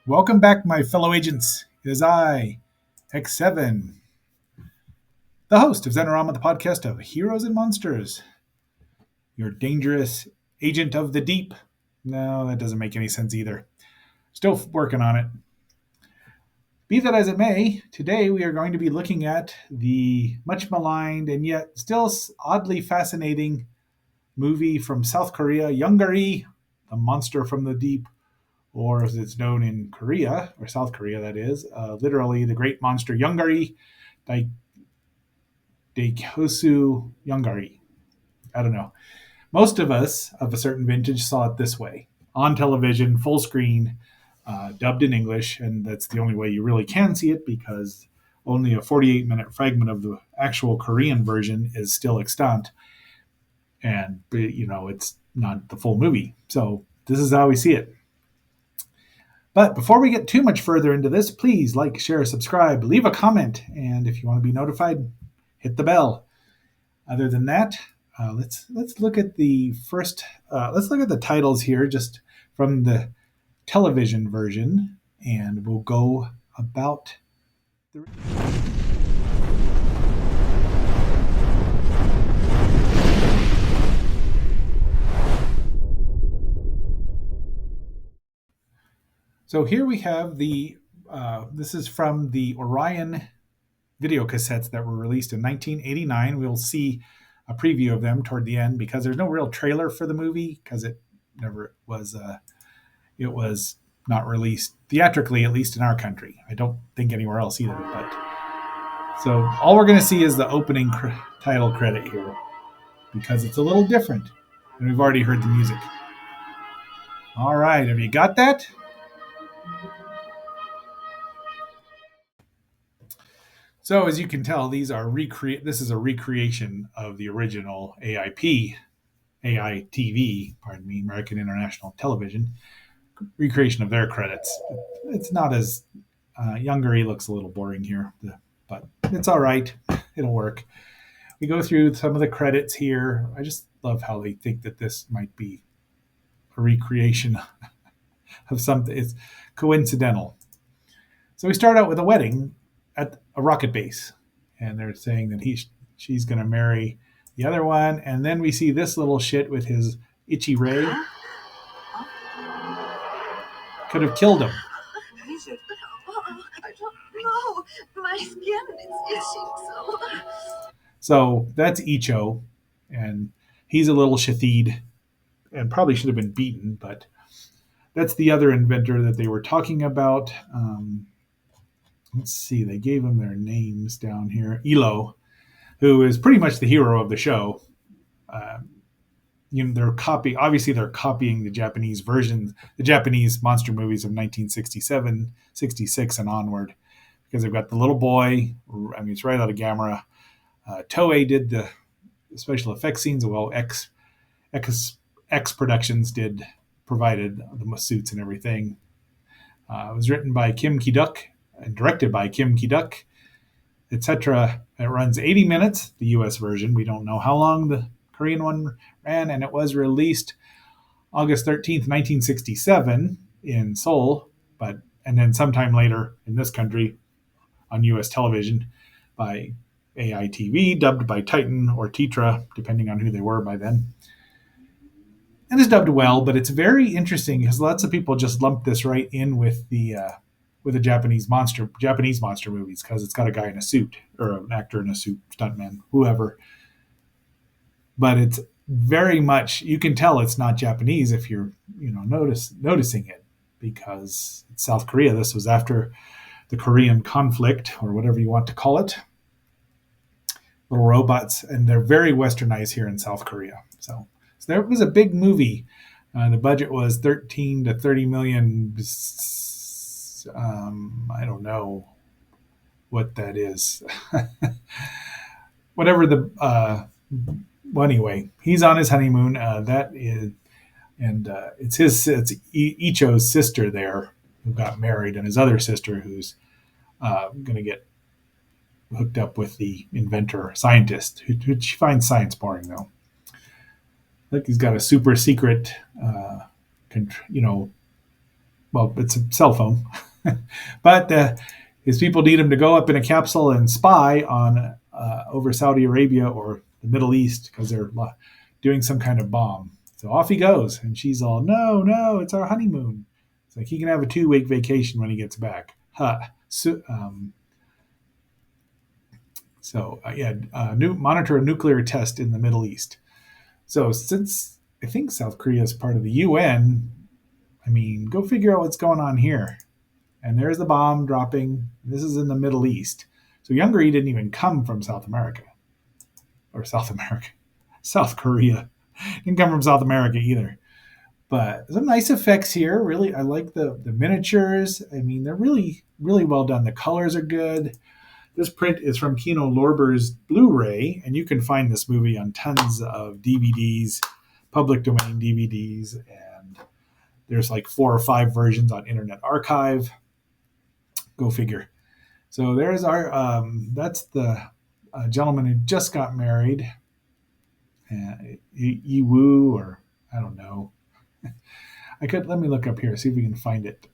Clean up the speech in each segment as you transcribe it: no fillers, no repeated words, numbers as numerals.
Welcome back, my fellow agents. It is I, X7, the host of Zenorama, the podcast of Heroes and Monsters, your dangerous agent of the deep. No, that doesn't make any sense either. Still working on it. Be that as it may, today we are going to be looking at the much maligned and yet still oddly fascinating movie from South Korea, Yongary, the monster from the deep, or as it's known in Korea, or South Korea, that is, literally the great monster Yongary, Daikosu Yongary. I don't know. Most of us of a certain vintage saw it this way on television, full screen, dubbed in English, and that's the only way you really can see it because only a 48-minute fragment of the actual Korean version is still extant, and it's not the full movie. So this is how we see it. But before we get too much further into this, please like, share, subscribe, leave a comment, and if you want to be notified, hit the bell. Other than that, let's look at the first. Let's look at the titles here, just from the television version, and we'll go about the. So here we have the. This is from the Orion video cassettes that were released in 1989. We'll see a preview of them toward the end because there's no real trailer for the movie because it never was. It was not released theatrically, at least in our country. I don't think anywhere else either. But so all we're going to see is the opening title credit here because it's a little different, and we've already heard the music. All right, have you got that? So as you can tell, these are This is a recreation of the original AITV, pardon me, American International Television, recreation of their credits. It's not as Yongary looks a little boring here, but it's all right. It'll work. We go through some of the credits here. I just love how they think that this might be a recreation of something. It's coincidental. So we start out with a wedding at a rocket base, and they're saying that she's going to marry the other one, and then we see this little shit with his itchy ray. Could have killed him. Is it? I don't know. My skin is itching so. So that's Icho, and he's a little shathid and probably should have been beaten, but that's the other inventor that they were talking about. Let's see, they gave him their names down here. Ilo, who is pretty much the hero of the show. They're copying the Japanese version, the Japanese monster movies of 1967, 66, and onward, because they've got the little boy. I mean, it's right out of Gamera. Toei did the special effects scenes. Well, X Productions provided the suits and everything. It was written by Kim Ki-duk and directed by Kim Ki-duk, etc. It runs 80 minutes, the US version. We don't know how long the Korean one ran, and it was released August 13th, 1967 in Seoul, and then sometime later in this country on US television by AITV, dubbed by Titan or Tetra, depending on who they were by then. And it's dubbed well, but it's very interesting because lots of people just lump this right in with the Japanese monster movies because it's got a guy in a suit or an actor in a suit, stuntman, whoever. But it's very much, you can tell it's not Japanese if you're noticing it, because it's South Korea. This was after the Korean conflict, or whatever you want to call it. Little robots, and they're very westernized here in South Korea. So there was a big movie. The budget was 13 to 30 million. I don't know what that is. Whatever the. Well, anyway, he's on his honeymoon. It's Icho's sister there who got married, and his other sister who's going to get hooked up with the inventor scientist, who she finds science boring though. Like he's got a super secret, Well, it's a cell phone, but his people need him to go up in a capsule and spy on over Saudi Arabia or the Middle East because they're doing some kind of bomb. So off he goes, and she's all, "No, no, it's our honeymoon." It's like he can have a 2 week vacation when he gets back. Huh. Yeah, monitor a nuclear test in the Middle East. So since I think South Korea is part of the UN, I mean, go figure out what's going on here. And there's the bomb dropping. This is in the Middle East. So Yongary didn't even come from South America or South America, South Korea. Didn't come from South America either. But some nice effects here. Really, I like the miniatures. I mean, they're really, really well done. The colors are good. This print is from Kino Lorber's Blu-ray, and you can find this movie on tons of DVDs, public domain DVDs, and there's like 4 or 5 versions on Internet Archive. Go figure. So there's that's the gentleman who just got married, Yiwu, or I don't know. Let me look up here, see if we can find it.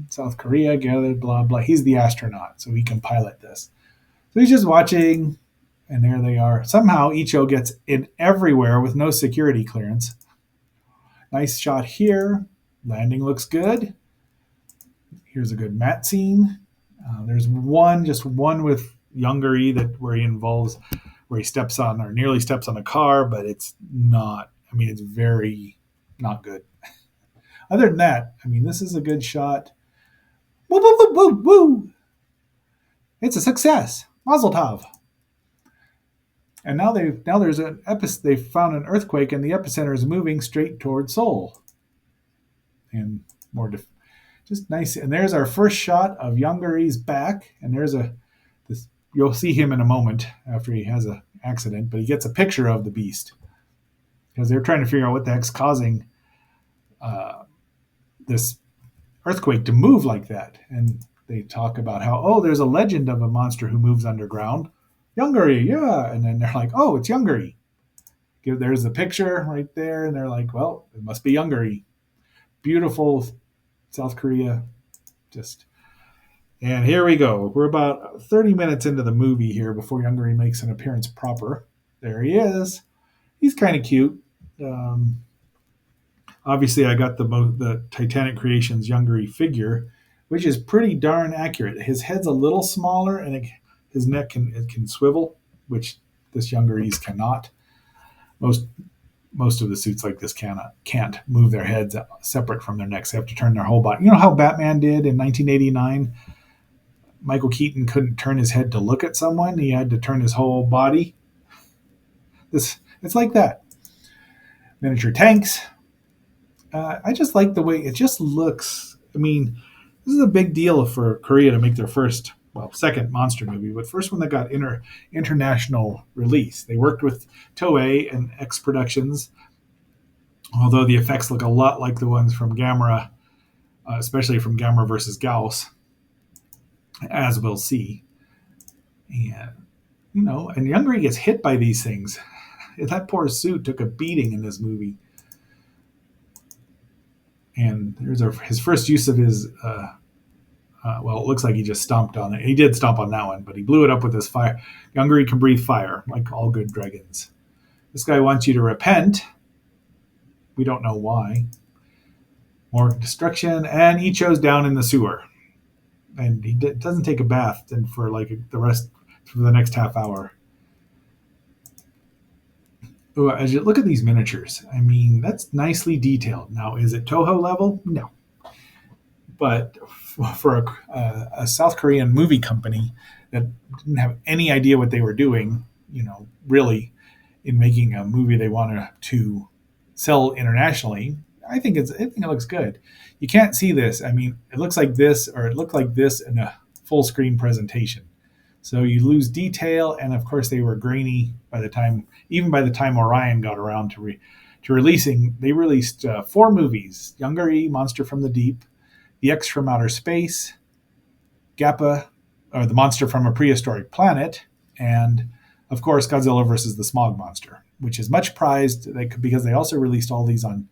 South Korea gathered, blah, blah. He's the astronaut, so he can pilot this. So he's just watching, and there they are. Somehow Icho gets in everywhere with no security clearance. Nice shot here. Landing looks good. Here's a good mat scene. There's just one with Yongary where he steps on or nearly steps on a car, but it's not. I mean, it's very not good. Other than that, I mean, this is a good shot. Woo, woo, woo, woo, woo. It's a success. Mazel tov. And now they've found an earthquake, and the epicenter is moving straight toward Seoul. And just nice. And there's our first shot of Yongary's back, and you'll see him in a moment after he has an accident, but he gets a picture of the beast because they're trying to figure out what the heck's causing this earthquake to move like that. And they talk about how, there's a legend of a monster who moves underground. Yongary, yeah. And then they're like, it's Yongary. There's the picture right there, and they're like, well, it must be Yongary. Beautiful South Korea. And here we go. We're about 30 minutes into the movie here before Yongary makes an appearance proper. There he is. He's kind of cute. Obviously, I got the Titanic Creations Yongary figure, which is pretty darn accurate. His head's a little smaller, and his neck can swivel, which this Yongary's cannot. Most of the suits like this can't move their heads separate from their necks. They have to turn their whole body. You know how Batman did in 1989? Michael Keaton couldn't turn his head to look at someone. He had to turn his whole body. It's like that. Miniature tanks. I just like the way it just looks. I mean, this is a big deal for Korea to make their second monster movie, but first one that got international release. They worked with Toei and X Productions, although the effects look a lot like the ones from Gamera, especially from Gamera versus Gauss, as we'll see. And, and Yongary gets hit by these things. That poor suit took a beating in this movie. And there's his first use of his, it looks like he just stomped on it. He did stomp on that one, but he blew it up with his fire. Yongary can breathe fire, like all good dragons. This guy wants you to repent. We don't know why. More destruction, and Icho's down in the sewer. And he doesn't take a bath for the next half hour. As you look at these miniatures, I mean, that's nicely detailed. Now, is it Toho level? No. But for a South Korean movie company that didn't have any idea what they were doing, really, in making a movie they wanted to sell internationally, I think it looks good. You can't see this. I mean, it looks like this, or it looked like this in a full screen presentation. So you lose detail, and of course they were grainy by the time Orion got around to releasing. They released 4 movies: Yongary, Monster from the Deep, The X from Outer Space, Gappa, or the Monster from a Prehistoric Planet, and of course Godzilla versus the Smog Monster, which is much prized because they also released all these on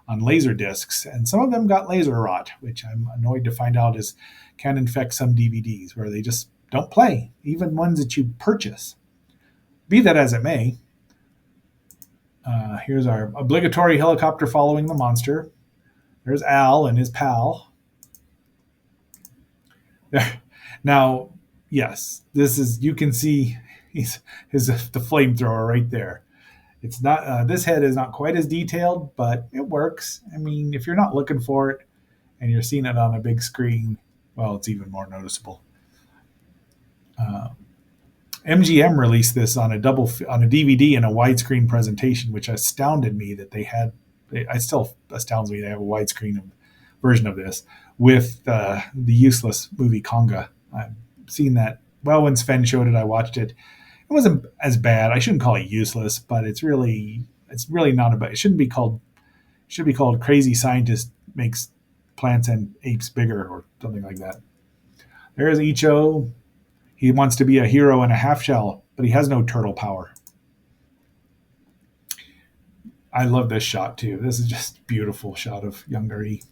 on laser discs, and some of them got laser rot, which I'm annoyed to find out is can infect some DVDs where they just don't play, even ones that you purchase. Be that as it may, here's our obligatory helicopter following the monster. There's Al and his pal. There. Now, yes, this is you can see his the flamethrower right there. It's not this head is not quite as detailed, but it works. I mean, if you're not looking for it and you're seeing it on a big screen, well, it's even more noticeable. Uh, MGM released this on a DVD and a widescreen presentation, which astounded me that they had. It still astounds me they have a widescreen version of this with the useless movie Conga. I've seen that. Well, when Sven showed it, I watched it. It wasn't as bad. I shouldn't call it useless, but it's really not about. It should be called Crazy Scientist Makes Plants and Apes Bigger or something like that. There's Icho. He wants to be a hero in a half shell, but he has no turtle power. I love this shot too. This is just a beautiful shot of Yongary.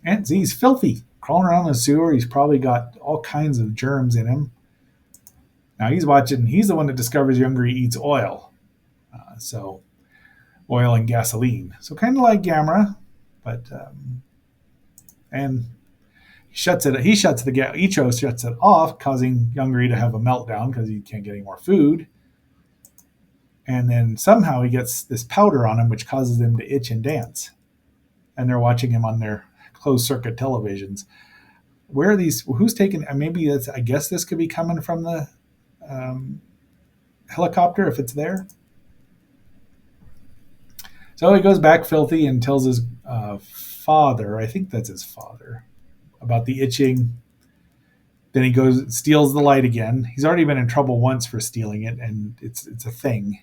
And see, he's filthy. Crawling around the sewer. He's probably got all kinds of germs in him. Now he's watching. He's the one that discovers Yongary eats oil. So oil and gasoline. So kind of like Gamera, but and Icho shuts it off, causing Yongary to have a meltdown because he can't get any more food. And then somehow he gets this powder on him, which causes them to itch and dance. And they're watching him on their closed circuit televisions. Where are these? Who's taking? Maybe that's. I guess this could be coming from the helicopter if it's there. So he goes back filthy and tells his father. I think that's his father about the itching. Then he goes steals the light again. He's already been in trouble once for stealing it, and it's a thing.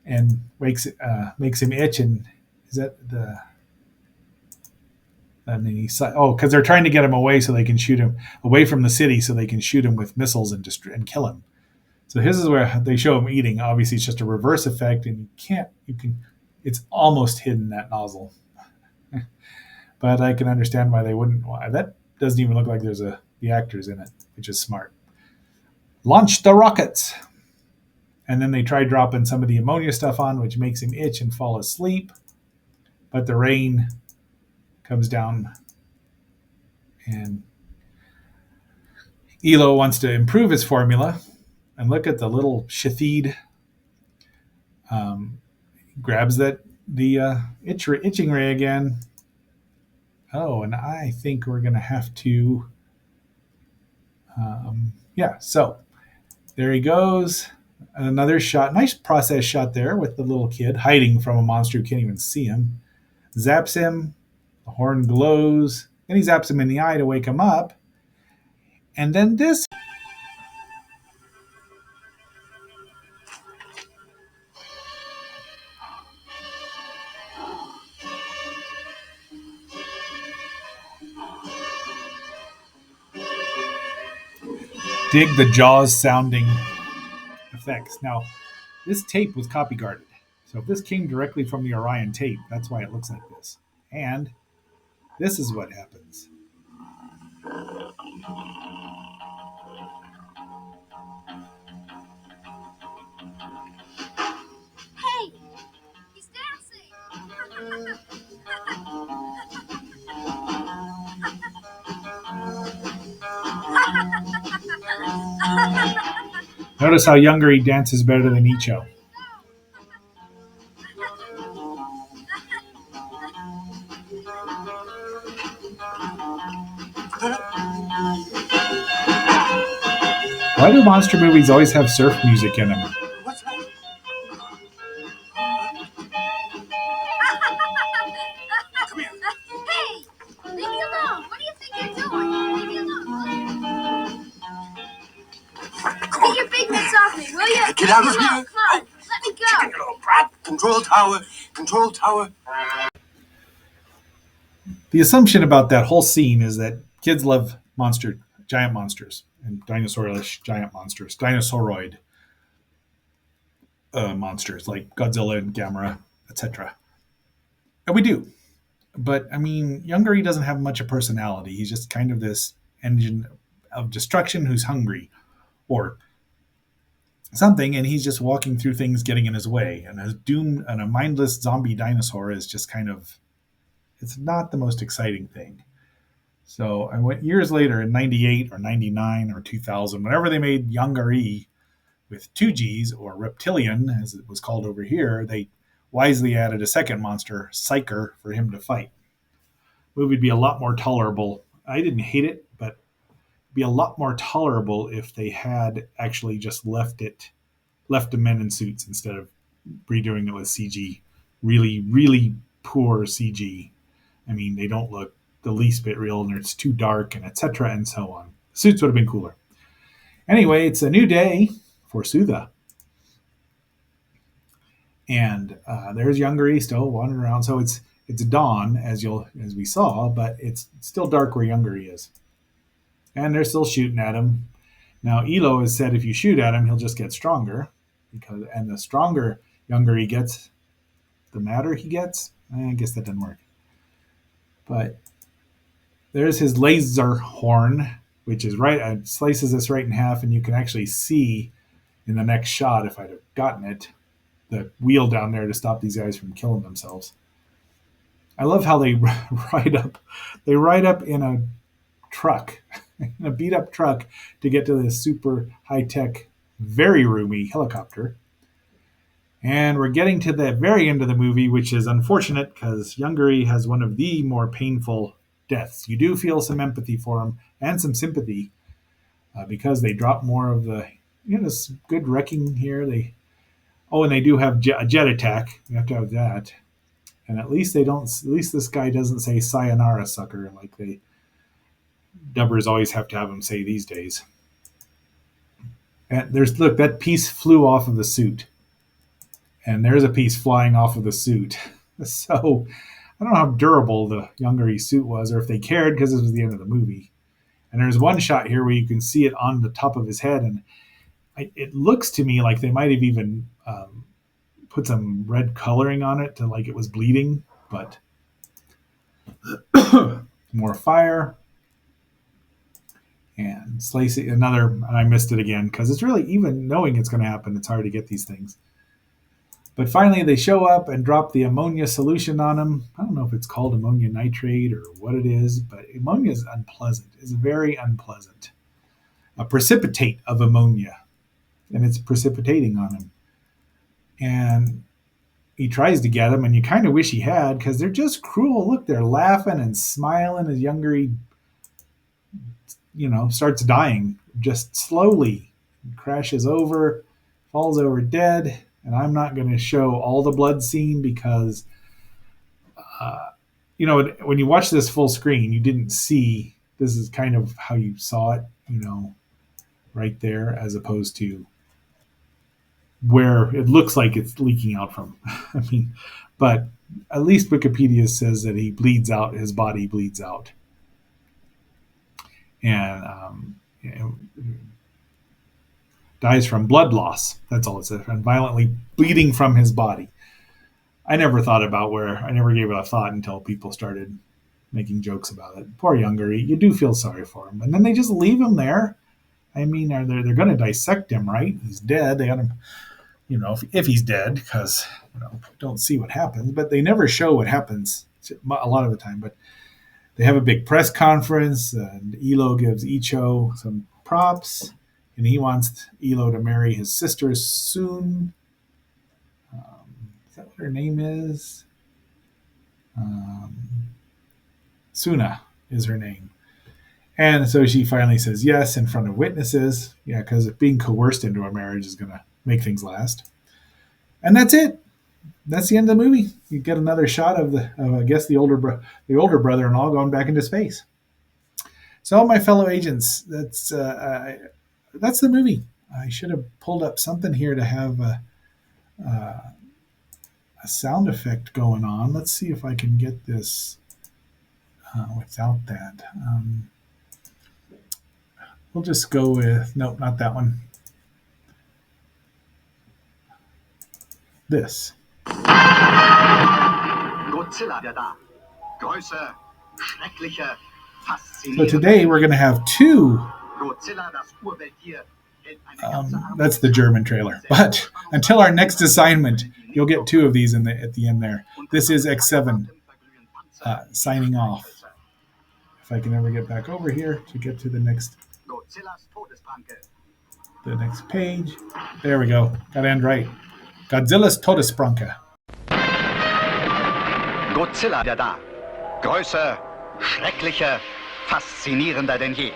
And makes him itch. And is that the? And then because they're trying to get him away so they can shoot him away from the city so they can shoot him with missiles and kill him. So his is where they show him eating. Obviously, it's just a reverse effect, and it's almost hidden that nozzle. But I can understand why they wouldn't. Why that doesn't even look like there's the actors in it, which is smart. Launch the rockets, and then they try dropping some of the ammonia stuff on, which makes him itch and fall asleep. But the rain comes down, and Elo wants to improve his formula. And look at the little Shathid grabs the itching ray again. Oh, and I think we're going to have to... so there he goes. Another shot. Nice process shot there with the little kid hiding from a monster who can't even see him. Zaps him. The horn glows. Then he zaps him in the eye to wake him up. And then this... Dig the Jaws sounding effects. Now, this tape was copy guarded. So if this came directly from the Orion tape, that's why it looks like this. And this is what happens. Hey, he's dancing. Notice how Yongary dances better than Icho. Why do monster movies always have surf music in them? What's that? Come here. Hey, leave me alone. What do you think you're doing? Leave me alone. Get your big mitts off me, will you? Get out of Come here. on, come on. Let me Chicken, go. you little brat. Control tower. Control tower. The assumption about that whole scene is that kids love giant monsters, and dinosaurish giant monsters, dinosauroid monsters like Godzilla and Gamera, etc. And we do. But I mean, Yongary doesn't have much of personality. He's just kind of this engine of destruction who's hungry or something, and he's just walking through things getting in his way. And a doom and a mindless zombie dinosaur is just kind of, it's not the most exciting thing. So I went years later in 98 or 99 or 2000, whenever they made Yongary with two G's, or Reptilian, as it was called over here, they wisely added a second monster, Psyker, for him to fight. The movie would be a lot more tolerable. I didn't hate it, but it'd be a lot more tolerable if they had actually just left the men in suits instead of redoing it with CG. Really, really poor CG. I mean, they don't look the least bit real, and it's too dark, and etc. and so on. The suits would have been cooler. Anyway, it's a new day for Sutha, and there's Yongary still wandering around. So it's dawn as we saw, but it's still dark where Yongary is, and they're still shooting at him. Now Elo has said if you shoot at him, he'll just get stronger, and the stronger Yongary gets, the madder he gets. I guess that didn't work, but there's his laser horn, which is right. It slices this right in half, and you can actually see in the next shot, if I'd have gotten it, the wheel down there to stop these guys from killing themselves. I love how they ride up. They ride up in a truck, in a beat up truck, to get to this super high tech, very roomy helicopter. And we're getting to the very end of the movie, which is unfortunate because Yongary has one of the more painful deaths. You do feel some empathy for him and some sympathy because they drop more of the, this good wrecking here. And they do have a jet attack. You have to have that. And at least they don't. At least this guy doesn't say "sayonara, sucker" like they dubbers always have to have him say these days. And look, that piece flew off of the suit, and there's a piece flying off of the suit. So I don't know how durable the Yongary suit was, or if they cared because this was the end of the movie. And there's one shot here where you can see it on the top of his head, and it looks to me like they might have even put some red coloring on it to like it was bleeding, but more fire and slicing another. And I missed it again because it's really, even knowing it's going to happen, it's hard to get these things. But finally, they show up and drop the ammonia solution on him. I don't know if it's called ammonia nitrate or what it is, but ammonia is unpleasant. It's very unpleasant. A precipitate of ammonia, and it's precipitating on him. And he tries to get him, and you kind of wish he had because they're just cruel. Look, they're laughing and smiling as Yongary, starts dying just slowly, crashes over, falls over dead. And I'm not going to show all the blood scene because, when you watch this full screen, you didn't see. This is kind of how you saw it, right there, as opposed to where it looks like it's leaking out from. I mean, but at least Wikipedia says that he bleeds out, his body bleeds out. And dies from blood loss. That's all it says. And violently bleeding from his body. I never thought about I never gave it a thought until people started making jokes about it. Poor Yongary, you do feel sorry for him. And then they just leave him there. I mean, they're going to dissect him, right? He's dead. They got him, if he's dead, because, don't see what happens. But they never show what happens a lot of the time. But they have a big press conference, and Elo gives Icho some props. And he wants Elo to marry his sister soon. Is that what her name is? Suna is her name. And so she finally says yes in front of witnesses. Yeah, because being coerced into a marriage is going to make things last. And that's it. That's the end of the movie. You get another shot of the older brother-in-law going back into space. So, my fellow agents, that's the movie. I should have pulled up something here to have a sound effect going on. Let's see if I can get this without that. We'll just go with, nope, not that one. This. Godzilla wieder da. Größe, schreckliche, So faszinierende. today we're going to have two. Godzilla, das Urwelttier, hält eine ganze Armee. That's the German trailer. But until our next assignment, you'll get two of these at the end there. This is X7 signing off. If I can ever get back over here to get to the next Godzillas Todespranke. page. There we go. Got to end right. Godzilla's Todespranke. Godzilla wieder da. Größe, schrecklicher, faszinierender denn je.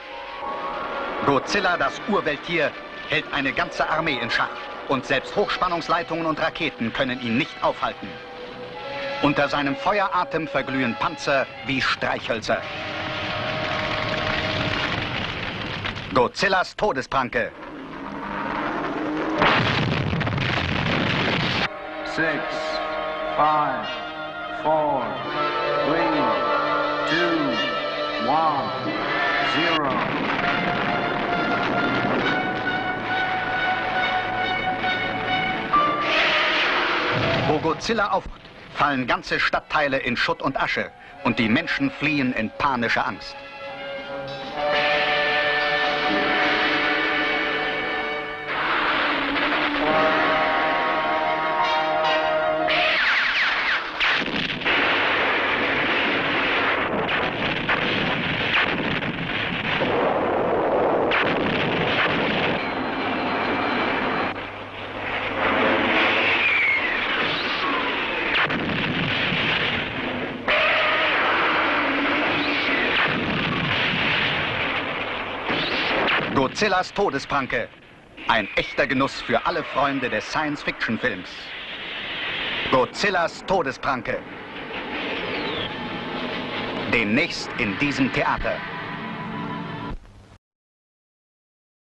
Godzilla, das Urwelttier, hält eine ganze Armee in Schach. Und selbst Hochspannungsleitungen und Raketen können ihn nicht aufhalten. Unter seinem Feueratem verglühen Panzer wie Streichhölzer. Godzillas Todespranke. 6, 5, 4, 3, 2, 1, 0. Wo Godzilla auftritt, fallen ganze Stadtteile in Schutt und Asche und die Menschen fliehen in panischer Angst. Godzillas Todespranke. Ein echter Genuss für alle Freunde des Science-Fiction-Films. Godzillas Todespranke. Demnächst in diesem Theater.